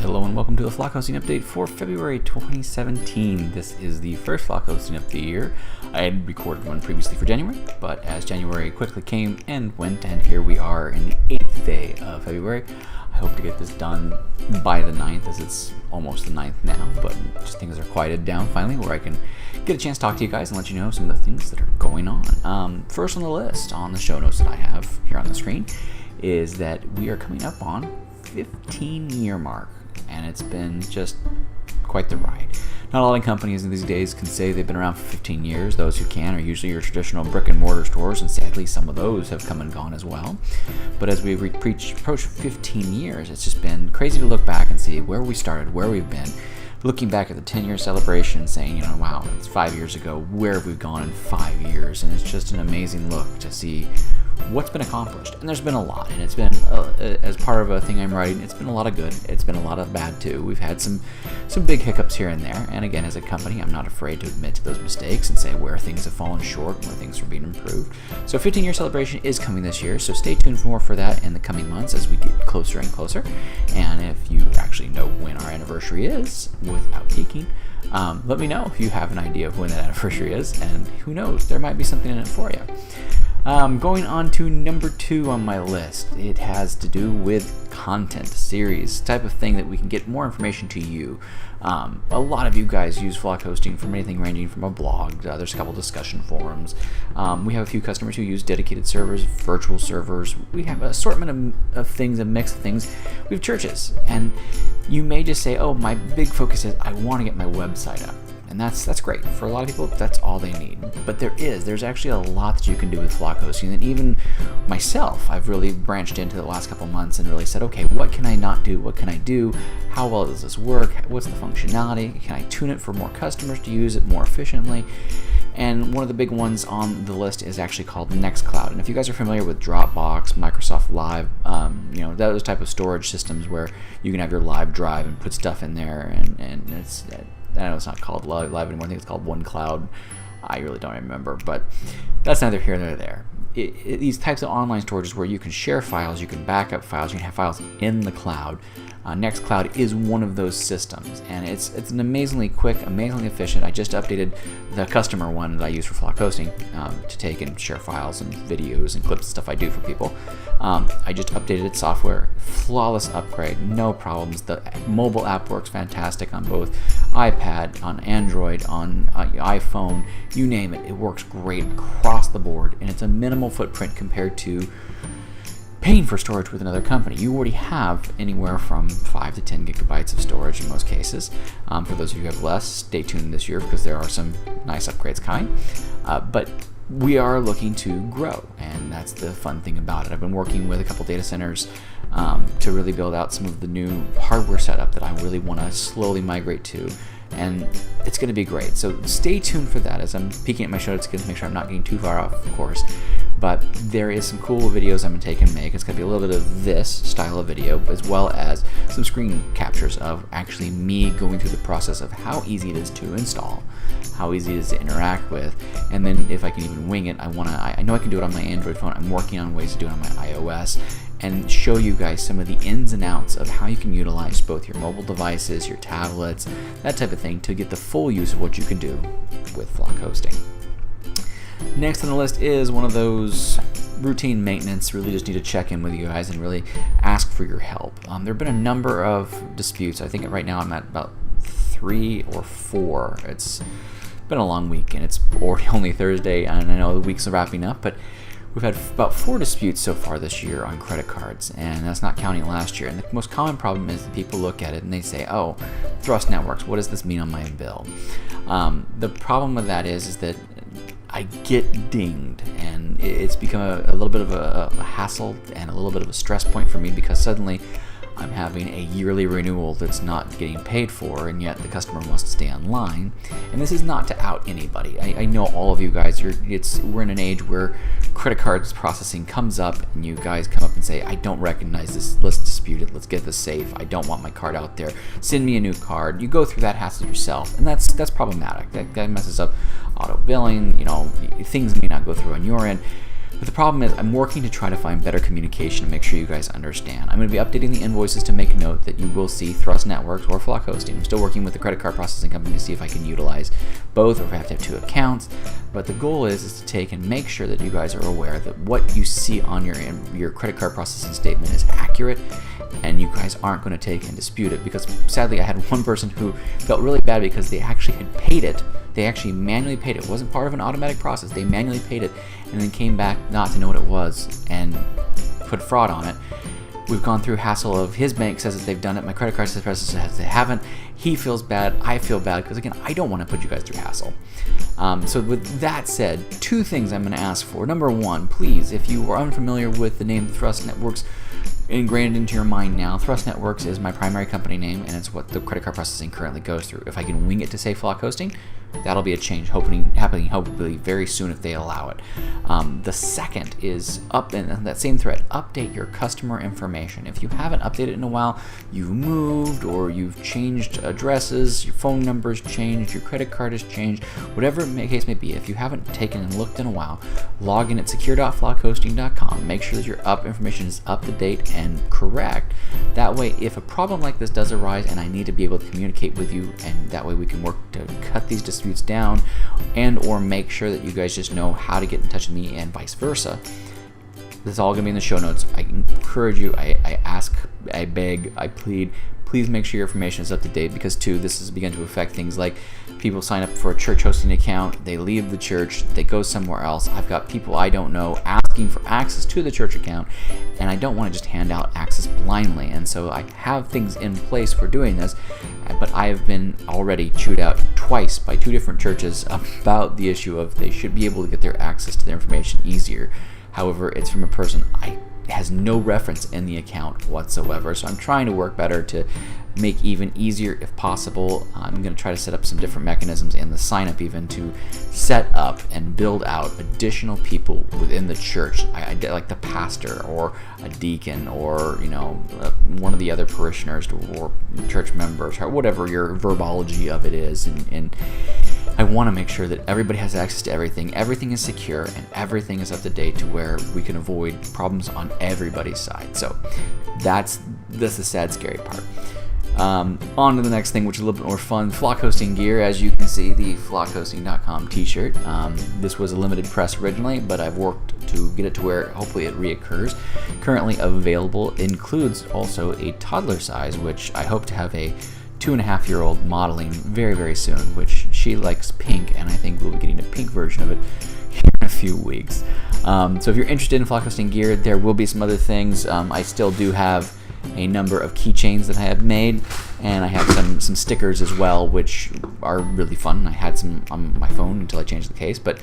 Hello and welcome to the Flock Hosting Update for February 2017. This is the first Flock Hosting of the year. I had recorded one previously for January, but as January quickly came and went, and here we are in the 8th day of February. I hope to get this done by the 9th, as it's almost the 9th now, but just things are quieted down finally, where I can get a chance to talk to you guys and let you know some of the things that are going on. First on the list, on the show notes that I have here on the screen, is that we are coming up on 15-year mark, and it's been just quite the ride. Not a lot of companies in these days can say they've been around for 15 years. Those who can are usually your traditional brick and mortar stores, and sadly some of those have come and gone as well. But as we approach 15 years, it's just been crazy to look back and see where we started, where we've been. Looking back at the 10-year celebration and saying, wow, it's 5 years ago, where have we gone in 5 years? And it's just an amazing look to see what's been accomplished. And there's been a lot, and it's been, as part of a thing I'm writing, it's been a lot of good, it's been a lot of bad too. We've had some big hiccups here and there, and again, as a company, I'm not afraid to admit to those mistakes and say where things have fallen short, where things are being improved. So 15-year celebration is coming this year, so stay tuned for more for that in the coming months as we get closer and closer. And if you actually know when our anniversary is, without peeking, let me know if you have an idea of when that anniversary is, and who knows, there might be something in it for you. Going on to number 2 on my list, it has to do with content series, type of thing that we can get more information to you. A lot of you guys use Flock hosting from anything ranging from a blog, there's a couple discussion forums. We have a few customers who use dedicated servers, virtual servers. We have an assortment of things, a mix of things. We have churches, and you may just say, oh, my big focus is I want to get my website up. And that's great. For a lot of people, that's all they need. But there's actually a lot that you can do with Flock hosting. And even myself, I've really branched into the last couple months and really said, okay, what can I not do? What can I do? How well does this work? What's the functionality? Can I tune it for more customers to use it more efficiently? And one of the big ones on the list is actually called NextCloud. And if you guys are familiar with Dropbox, Microsoft Live, those type of storage systems where you can have your live drive and put stuff in there, and it's, I know it's not called live anymore. I think it's called OneCloud. I really don't remember, but that's neither here nor there. These types of online storages where you can share files, you can back up files, you can have files in the cloud. NextCloud is one of those systems, and it's an amazingly quick, amazingly efficient. I just updated the customer one that I use for Flock hosting to take and share files and videos and clips and stuff I do for people. I just updated its software, flawless upgrade, no problems. The mobile app works fantastic on both iPad, on Android, on iPhone, you name it. It works great across the board, and it's a minimal footprint compared to paying for storage with another company. You already have anywhere from 5 to 10 gigabytes of storage in most cases. For those of you who have less, stay tuned this year because there are some nice upgrades coming. But we are looking to grow, and that's the fun thing about it. I've been working with a couple data centers to really build out some of the new hardware setup that I really want to slowly migrate to, and it's going to be great. So stay tuned for that. As I'm peeking at my show notes to make sure I'm not getting too far off, of course. But there is some cool videos I'm going to take and make. It's going to be a little bit of this style of video, as well as some screen captures of actually me going through the process of how easy it is to install, how easy it is to interact with, and then if I can even wing it, I know I can do it on my Android phone. I'm working on ways to do it on my iOS, and show you guys some of the ins and outs of how you can utilize both your mobile devices, your tablets, that type of thing, to get the full use of what you can do with Flock hosting. Next on the list is one of those routine maintenance. Really just need to check in with you guys and really ask for your help. There have been a number of disputes. I think right now I'm at about 3 or 4. It's been a long week, and it's already only Thursday, and I know the week's wrapping up, but we've had about 4 disputes so far this year on credit cards, and that's not counting last year. And the most common problem is that people look at it and they say, oh, Thrust Networks, what does this mean on my bill? The problem with that is that I get dinged, and it's become a little bit of a hassle and a little bit of a stress point for me, because suddenly I'm having a yearly renewal that's not getting paid for, and yet the customer wants to stay online. And this is not to out anybody. I know all of you guys, we're in an age where credit cards processing comes up, and you guys come up and say, I don't recognize this, let's dispute it, let's get this safe, I don't want my card out there, send me a new card. You go through that hassle yourself, and that's problematic. That messes up auto billing, things may not go through on your end. But the problem is I'm working to try to find better communication to make sure you guys understand. I'm going to be updating the invoices to make note that you will see Thrust Networks or Flock Hosting. I'm still working with the credit card processing company to see if I can utilize both or if I have to have 2 accounts. But the goal is to take and make sure that you guys are aware that what you see on your credit card processing statement is accurate, and you guys aren't going to take and dispute it, because sadly I had one person who felt really bad because they actually had paid it. They actually manually paid it. It wasn't part of an automatic process. They manually paid it and then came back not to know what it was and put fraud on it. We've gone through hassle of his bank says that they've done it. My credit card says they haven't. He feels bad. I feel bad because, again, I don't want to put you guys through hassle. So with that said, 2 things I'm going to ask for. Number 1, please, if you are unfamiliar with the name Thrust Networks, ingrained into your mind now, Thrust Networks is my primary company name, and it's what the credit card processing currently goes through. If I can wing it to say Flock Hosting, that'll be a change hopefully very soon if they allow it. The second is up in that same thread, update your customer information. If you haven't updated in a while, you've moved or you've changed addresses, your phone number's changed, your credit card has changed, whatever the case may be. If you haven't taken and looked in a while, log in at secure.flockhosting.com. Make sure that your information is up to date and correct. That way, if a problem like this does arise and I need to be able to communicate with you, and that way we can work to cut these disputes down and or make sure that you guys just know how to get in touch with me and vice versa. This is all going to be in the show notes. I encourage you, I ask, I beg, I plead, please make sure your information is up to date, because too, this has begun to affect things like people sign up for a church hosting account, they leave the church, they go somewhere else. I've got people I don't know asking for access to the church account, and I don't want to just hand out access blindly. And so I have things in place for doing this, but I have been already chewed out twice by 2 different churches about the issue of they should be able to get their access to their information easier. However, it's from a person has no reference in the account whatsoever. So I'm trying to work better to make even easier if possible. I'm going to try to set up some different mechanisms in the sign up even to set up and build out additional people within the church. I like the pastor or a deacon or one of the other parishioners or church members or whatever your verbology of it is, and I want to make sure that everybody has access to everything. Everything is secure and everything is up to date to where we can avoid problems on everybody's side. So that's the sad, scary part. On to the next thing, which is a little bit more fun. Flock hosting gear. As you can see, the flockhosting.com t-shirt. This was a limited press originally, but I've worked to get it to where hopefully it reoccurs. Currently available, includes also a toddler size, which I hope to have a 2.5-year-old modeling very, very soon, which she likes pink, and I think we'll be getting a pink version of it here in a few weeks. So if you're interested in flock hosting gear, there will be some other things. I still do have a number of keychains that I have made, and I have some stickers as well, which are really fun. I had some on my phone until I changed the case, but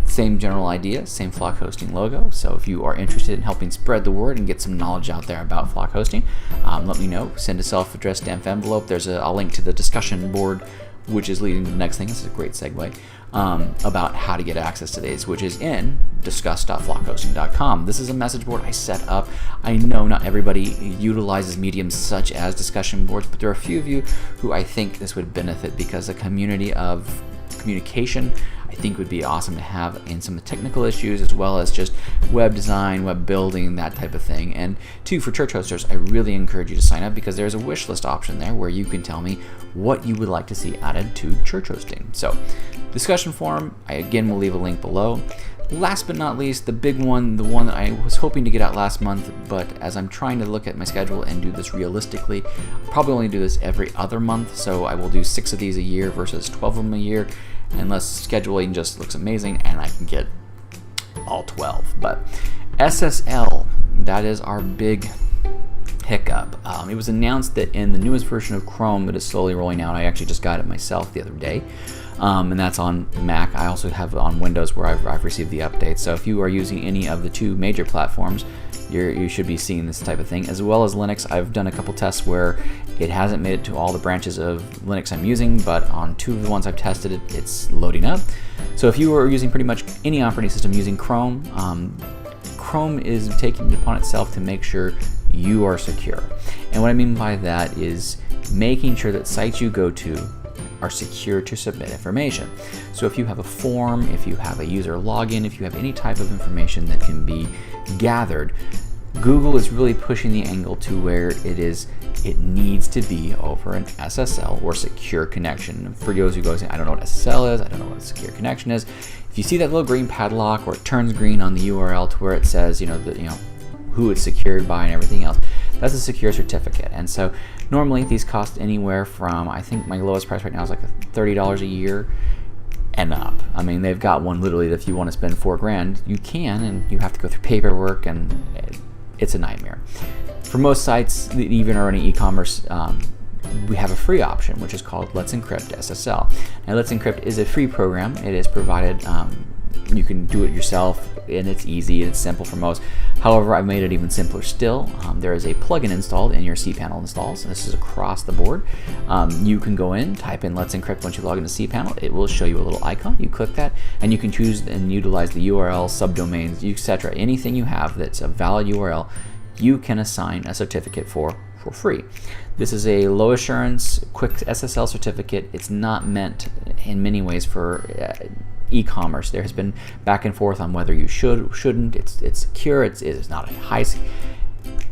same general idea, same Flock Hosting logo. So if you are interested in helping spread the word and get some knowledge out there about Flock Hosting, let me know. Send a self-addressed stamped envelope. I'll link to the discussion board, which is leading to the next thing. This is a great segue about how to get access to these, which is in discuss.flockhosting.com. This is a message board I set up. I know not everybody utilizes mediums such as discussion boards, but there are a few of you who I think this would benefit, because a community of communication I think would be awesome to have in some technical issues, as well as just web design, web building, that type of thing. And 2, for church hosters, I really encourage you to sign up, because there's a wish list option there where you can tell me what you would like to see added to church hosting. So discussion forum, I again will leave a link below. Last but not least, the big one, the one that I was hoping to get out last month, but as I'm trying to look at my schedule and do this realistically, I'll probably only do this every other month, so I will do 6 of these a year versus 12 of them a year, unless scheduling just looks amazing and I can get all 12. But SSL, that is our big hiccup. It was announced that in the newest version of Chrome that is slowly rolling out. I actually just got it myself the other day. And that's on Mac. I also have it on Windows, where I've received the update. So if you are using any of the 2 major platforms, you should be seeing this type of thing, as well as Linux. I've done a couple tests where it hasn't made it to all the branches of Linux I'm using, but on 2 of the ones I've tested, it's loading up. So if you are using pretty much any operating system using Chrome, Chrome is taking it upon itself to make sure you are secure. And what I mean by that is making sure that sites you go to are secure to submit information. So if you have a form, if you have a user login, if you have any type of information that can be gathered, Google is really pushing the angle to where it needs to be over an SSL or secure connection. For those who go saying, I don't know what SSL is, I don't know what a secure connection is, if you see that little green padlock or it turns green on the URL to where it says, who it's secured by and everything else, that's a secure certificate. And so normally these cost anywhere from, I think my lowest price right now is like $30 a year and up. I mean, they've got one literally that if you want to spend $4,000, you can, and you have to go through paperwork, and it's a nightmare. For most sites that even are running e-commerce, we have a free option, which is called Let's Encrypt SSL. Now, Let's Encrypt is a free program. It is provided, you can do it yourself, and it's easy and it's simple for most. However, I've made it even simpler still. There is a plugin installed in your cPanel installs. This is across the board. You can go in, type in Let's Encrypt once you log into cPanel. It will show you a little icon. You click that, and you can choose and utilize the URL, subdomains, etc. Anything you have that's a valid URL, you can assign a certificate for free. This is a low assurance, quick SSL certificate. It's not meant in many ways for e-commerce. There has been back and forth on whether you should or shouldn't. It's secure. It's not a high.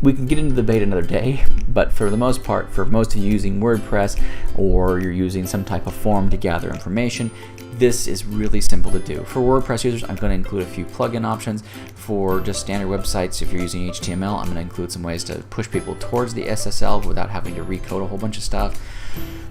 We can get into the debate another day, but for the most part, for most of you using WordPress or you're using some type of form to gather information, this is really simple to do. For WordPress users, I'm going to include a few plugin options. For just standard websites, if you're using HTML, I'm going to include some ways to push people towards the SSL without having to recode a whole bunch of stuff.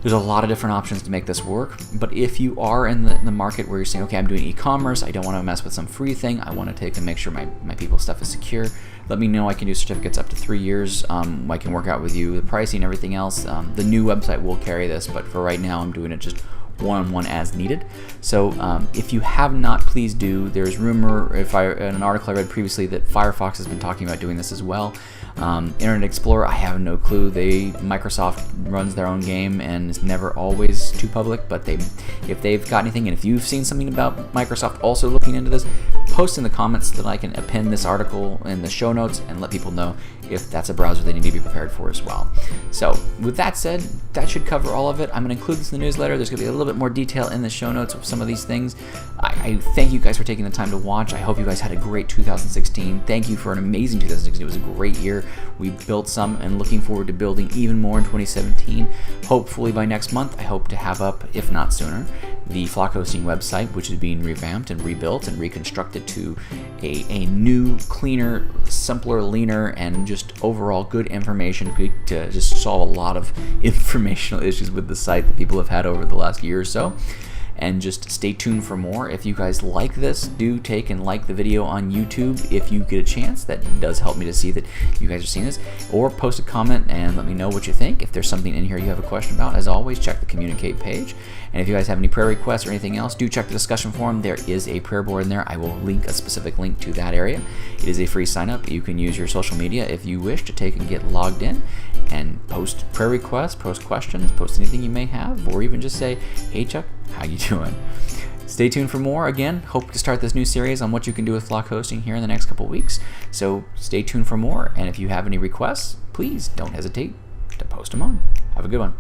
There's a lot of different options to make this work, but if you are in the market where you're saying, okay, I'm doing e-commerce, I don't want to mess with some free thing, I want to take and make sure my people's stuff is secure, let me know. I can do certificates up to 3 years. I can work out with you the pricing and everything else. The new website will carry this, but for right now, I'm doing it just one-on-one as needed. So if you have not, please do. There's rumor, in an article I read previously, that Firefox has been talking about doing this as well. Internet Explorer, I have no clue. Microsoft runs their own game and is never always too public, but if they've got anything, and if you've seen something about Microsoft also looking into this, post in the comments so that I can append this article in the show notes and let people know if that's a browser they need to be prepared for as well. So with that said, that should cover all of it. I'm going to include this in the newsletter. There's going to be a little bit more detail in the show notes of some of these things. I thank you guys for taking the time to watch. I hope you guys had a great 2016. Thank you for an amazing 2016. It was a great year. We built some and looking forward to building even more in 2017. Hopefully by next month, I hope to have up, if not sooner, the Flock Hosting website, which is being revamped and rebuilt and reconstructed to a new, cleaner, simpler, leaner, and just overall good information to just solve a lot of informational issues with the site that people have had over the last year or so. And just stay tuned for more. If you guys like this, do take and like the video on YouTube if you get a chance. That does help me to see that you guys are seeing this. Or post a comment and let me know what you think. If there's something in here you have a question about, as always, check the communicate page. And if you guys have any prayer requests or anything else, do check the discussion forum. There is a prayer board in there. I will link a specific link to that area. It is a free sign up. You can use your social media if you wish to take and get logged in and post prayer requests, post questions, post anything you may have, or even just say, hey Chuck, how you doing? Stay tuned for more. Again, hope to start this new series on what you can do with Flock Hosting here in the next couple weeks. So stay tuned for more. And if you have any requests, please don't hesitate to post them on. Have a good one.